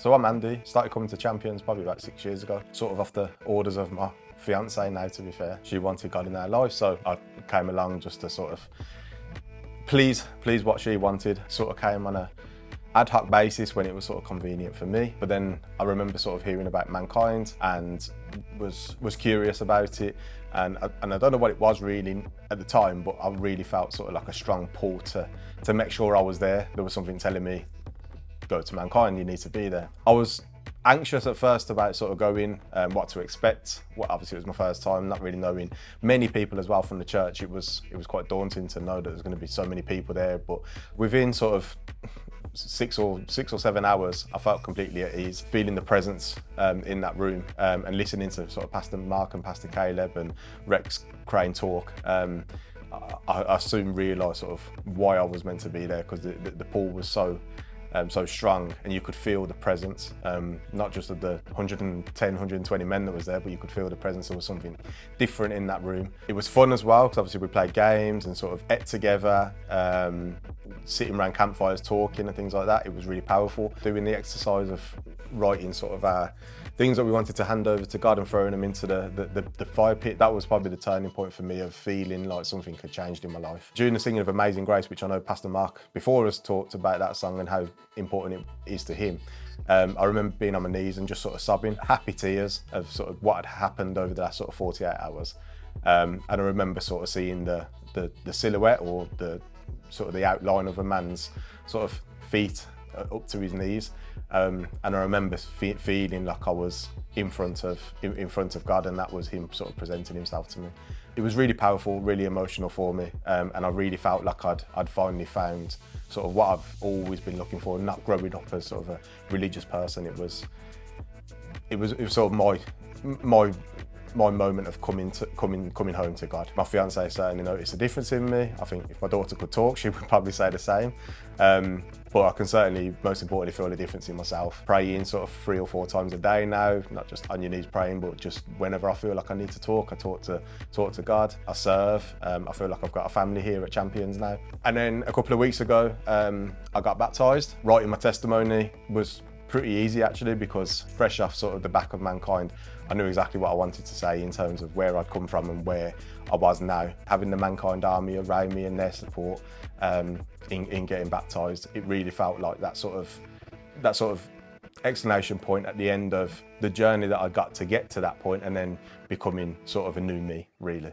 So I'm Andy, started coming to Champions probably about 6 years ago, sort of off the orders of my fiance now, to be fair. She wanted God in our life, so I came along just to sort of please what she wanted. Sort of came on a ad hoc basis when it was sort of convenient for me. But then I remember sort of hearing about Man.Kind and was curious about it. And I don't know what it was really at the time, but I really felt sort of like a strong pull to make sure I was there. There was something telling me, go to Man.Kind, you need to be there. I was anxious at first about sort of going, what to expect. Obviously it was my first time, not really knowing many people as well from the church. It was quite daunting to know that there's going to be so many people there, but within sort of six or 7 hours, I felt completely at ease, feeling the presence in that room, and listening to sort of Pastor Mark and Pastor Caleb and Rex Crane talk. I soon realised sort of why I was meant to be there, because the pull was so strong, and you could feel the presence, not just of the 110, 120 men that was there, but you could feel the presence. There was something different in that room. It was fun as well, because obviously we played games and sort of ate together, sitting around campfires talking and things like that. It was really powerful. Doing the exercise of writing sort of our things that we wanted to hand over to God and throwing them into the fire pit, that was probably the turning point for me, of feeling like something had changed in my life. During the singing of Amazing Grace, which I know Pastor Mark before us talked about that song and how important it is to him, I remember being on my knees and just sort of sobbing, happy tears of sort of what had happened over the last sort of 48 hours. And I remember sort of seeing the silhouette, or the sort of the outline of a man's sort of feet up to his knees. And I remember feeling like I was in front of God, and that was him sort of presenting himself to me. It was really powerful, really emotional for me, and I really felt like I'd finally found sort of what I've always been looking for. Not growing up as sort of a religious person, it was sort of my moment of coming home to God. My fiance certainly noticed a difference in me. I think if my daughter could talk, she would probably say the same. But I can certainly, most importantly, feel the difference in myself. Praying sort of 3 or 4 times a day now, not just on your knees praying, but just whenever I feel like I need to talk, I talk to God. I serve. I feel like I've got a family here at Champions now. And then a couple of weeks ago, I got baptised. Writing my testimony was pretty easy actually, because fresh off sort of the back of Man.Kind, I knew exactly what I wanted to say in terms of where I'd come from and where I was now. Having the Man.Kind army around me and their support in getting baptised, it really felt like that sort of exclamation point at the end of the journey that I got to get to that point, and then becoming sort of a new me, really.